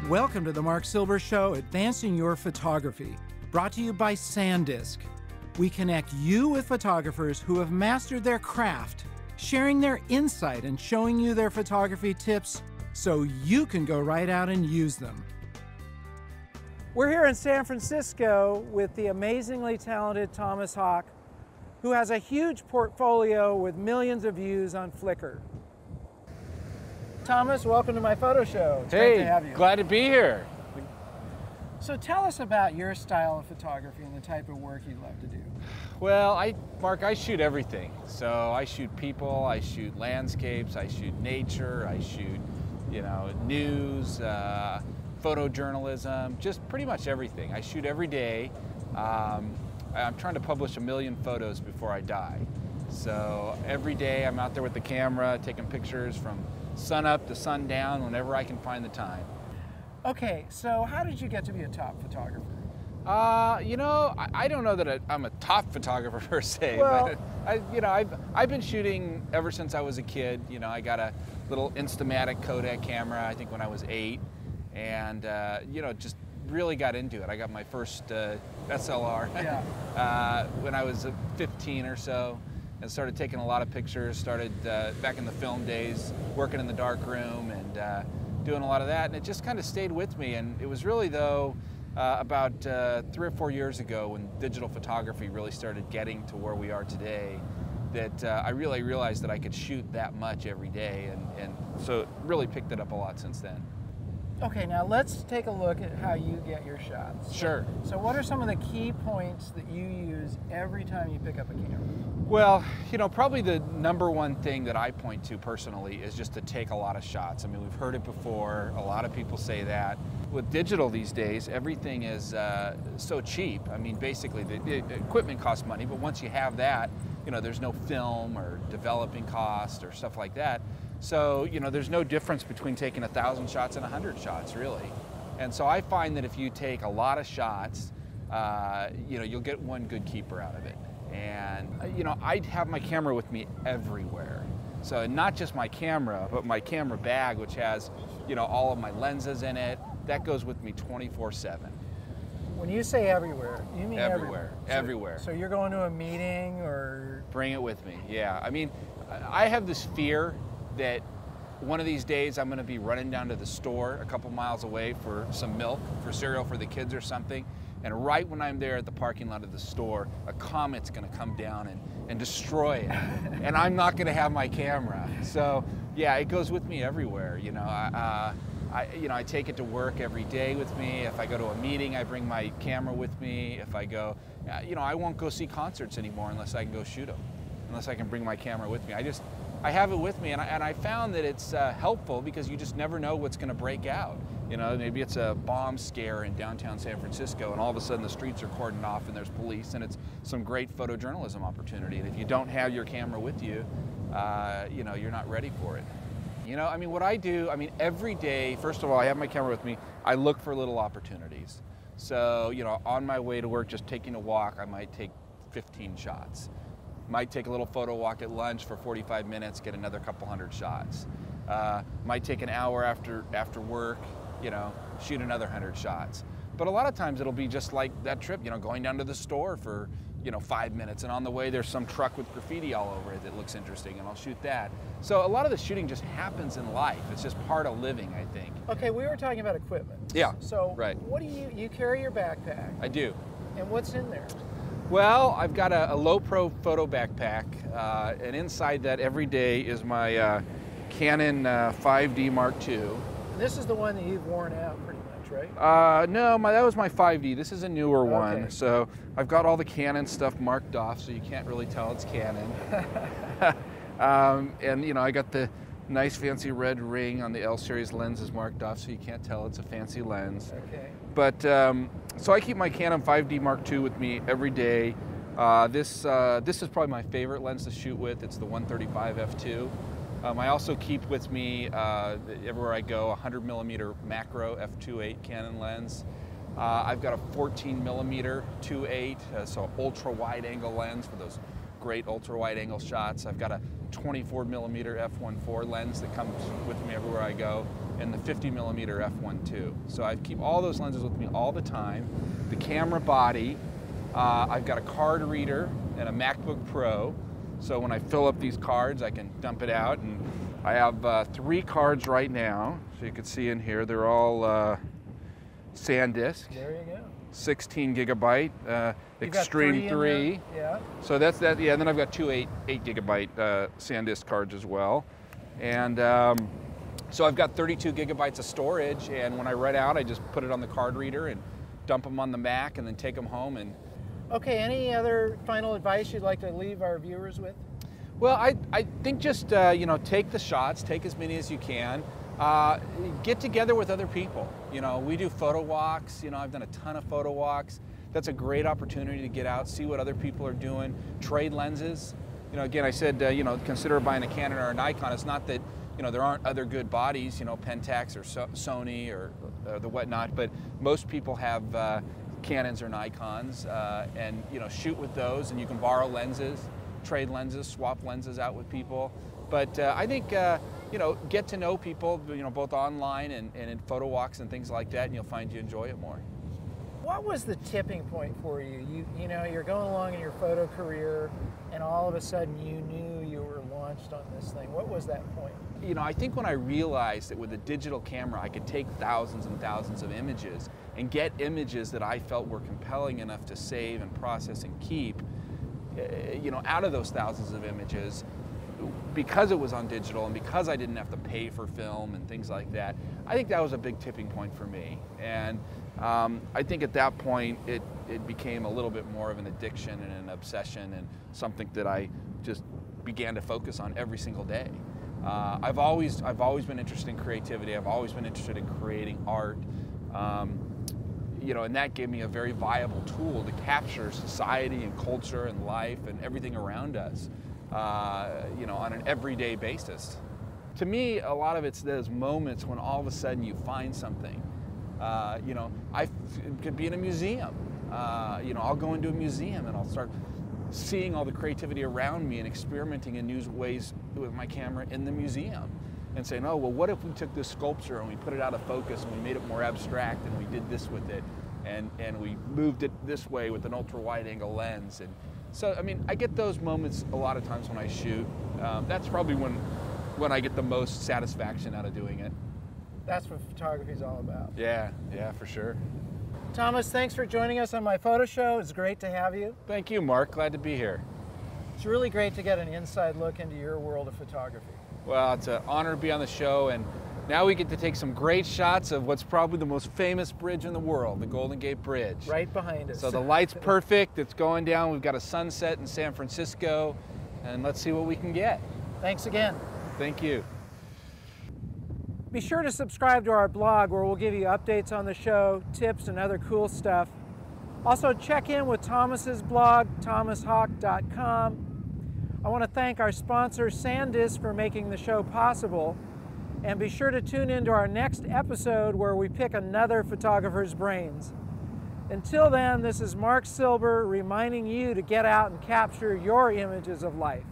Welcome to the Marc Silber Show, Advancing Your Photography, brought to you by SanDisk. We connect you with photographers who have mastered their craft, sharing their insight and showing you their photography tips so you can go right out and use them. We're here in San Francisco with the amazingly talented Thomas Hawk, who has a huge portfolio with millions of views on Flickr. Thomas, welcome to my photo show. It's great to have you. Glad to be here. So tell us about your style of photography and the type of work you love to do. Well, Marc, I shoot everything. So I shoot people, I shoot landscapes, I shoot nature, I shoot, news, photojournalism, just pretty much everything. I shoot every day. I'm trying to publish 1 million photos before I die. So every day I'm out there with the camera, taking pictures from sun up to sundown whenever I can find the time. Okay, so how did you get to be a top photographer? I don't know that I'm a top photographer per se, well, but I've been shooting ever since I was a kid. I got a little Instamatic Kodak camera, I think when I was 8, and just really got into it. I got my first SLR when I was 15 or so, and started taking a lot of pictures, started back in the film days, working in the dark room and doing a lot of that, and it just kind of stayed with me. And it was really, though, about 3 or 4 years ago when digital photography really started getting to where we are today, that I really realized that I could shoot that much every day, and so it really picked it up a lot since then. Okay, now let's take a look at how you get your shots. Sure. So what are some of the key points that you use every time you pick up a camera? Well, probably the #1 thing that I point to personally is just to take a lot of shots. I mean, we've heard it before. A lot of people say that. With digital these days, everything is so cheap. I mean, basically, the equipment costs money, but once you have that, there's no film or developing cost or stuff like that. So, there's no difference between taking 1,000 shots and 100 shots, really. And so I find that if you take a lot of shots, you'll get one good keeper out of it. And, I have my camera with me everywhere. So not just my camera, but my camera bag, which has, all of my lenses in it. That goes with me 24/7. When you say everywhere, you mean everywhere? Everywhere. So you're going to a meeting or? Bring it with me, yeah. I mean, I have this fear that one of these days I'm going to be running down to the store a couple miles away for some milk, for cereal for the kids or something, and right when I'm there at the parking lot of the store, a comet's going to come down and destroy it, and I'm not going to have my camera. So yeah, it goes with me everywhere. I take it to work every day with me. If I go to a meeting, I bring my camera with me. If I go, I won't go see concerts anymore unless I can go shoot them, unless I can bring my camera with me. I have it with me, and I found that it's helpful because you just never know what's going to break out. Maybe it's a bomb scare in downtown San Francisco, and all of a sudden the streets are cordoned off and there's police, and it's some great photojournalism opportunity. And if you don't have your camera with you, you're not ready for it. What I do, every day, first of all, I have my camera with me, I look for little opportunities. So, on my way to work, just taking a walk, I might take 15 shots. Might take a little photo walk at lunch for 45 minutes, get another couple hundred shots. Might take an hour after work, shoot another 100 shots. But a lot of times it'll be just like that trip, going down to the store for, 5 minutes, and on the way there's some truck with graffiti all over it that looks interesting, and I'll shoot that. So a lot of the shooting just happens in life. It's just part of living, I think. Okay, we were talking about equipment. Yeah, so right. What do you carry your backpack? I do. And what's in there? Well, I've got a low-pro photo backpack, and inside that every day is my Canon 5D Mark II. This is the one that you've worn out pretty much, right? No, that was my 5D. This is a newer one. So I've got all the Canon stuff marked off, so you can't really tell it's Canon. And I got the nice fancy red ring on the L series lenses marked off, so you can't tell it's a fancy lens. Okay. But so I keep my Canon 5D Mark II with me every day. This is probably my favorite lens to shoot with. It's the 135 f2. I also keep with me everywhere I go a 100mm macro f2.8 Canon lens. I've got a 14mm 2.8, so ultra wide angle lens for those great ultra wide angle shots. I've got a 24mm f1.4 lens that comes with me everywhere I go. and the 50mm f1.2. So I keep all those lenses with me all the time. The camera body, I've got a card reader and a MacBook Pro. So when I fill up these cards, I can dump it out. And I have 3 cards right now. So you can see in here, they're all SanDisk. There you go. 16 gigabyte, Extreme 3. Yeah. So that's that. Yeah. And then I've got 2 8 gigabyte SanDisk cards as well. And so I've got 32 gigabytes of storage. And when I write out, I just put it on the card reader and dump them on the Mac, and then take them home. And okay. Any other final advice you'd like to leave our viewers with? well, I think just you know, take the shots, take as many as you can. Get together with other people. You know, we do photo walks. You know, I've done a ton of photo walks. That's a great opportunity to get out, see what other people are doing, trade lenses. You know, again, I said, you know, consider buying a Canon or a Nikon. It's not that, you know, there aren't other good bodies, you know, Pentax or Sony or the whatnot, but most people have Canons or Nikons, and, you know, shoot with those, and you can borrow lenses, trade lenses, swap lenses out with people. But I think, you know, get to know people, you know, both online and in photo walks and things like that, and you'll find you enjoy it more. What was the tipping point for you? You know, you're going along in your photo career, and all of a sudden you knew you were launched on this thing. What was that point? You know, I think when I realized that with a digital camera I could take thousands and thousands of images and get images that I felt were compelling enough to save and process and keep, you know, out of those thousands of images, because it was on digital and because I didn't have to pay for film and things like that, I think that was a big tipping point for me. And I think at that point it became a little bit more of an addiction and an obsession, and something that I just began to focus on every single day. I've always been interested in creativity. I've always been interested in creating art. You know, and that gave me a very viable tool to capture society and culture and life and everything around us, you know, on an everyday basis. To me, a lot of it's those moments when all of a sudden you find something. You know, I could be in a museum. You know, I'll go into a museum and I'll start seeing all the creativity around me and experimenting in new ways with my camera in the museum, and saying, oh, well, what if we took this sculpture and we put it out of focus and we made it more abstract and we did this with it, and we moved it this way with an ultra wide angle lens. And so, I mean, I get those moments a lot of times when I shoot. That's probably when I get the most satisfaction out of doing it. That's what photography is all about. Yeah, for sure. Thomas, thanks for joining us on my photo show. It's great to have you. Thank you, Mark. Glad to be here. It's really great to get an inside look into your world of photography. Well, it's an honor to be on the show, and now we get to take some great shots of what's probably the most famous bridge in the world, the Golden Gate Bridge. Right behind us. So the light's perfect. It's going down. We've got a sunset in San Francisco, and let's see what we can get. Thanks again. Thank you. Be sure to subscribe to our blog, where we'll give you updates on the show, tips, and other cool stuff. Also, check in with Thomas's blog, thomashawk.com. I want to thank our sponsor, SanDisk, for making the show possible. And be sure to tune in to our next episode, where we pick another photographer's brains. Until then, this is Marc Silber reminding you to get out and capture your images of life.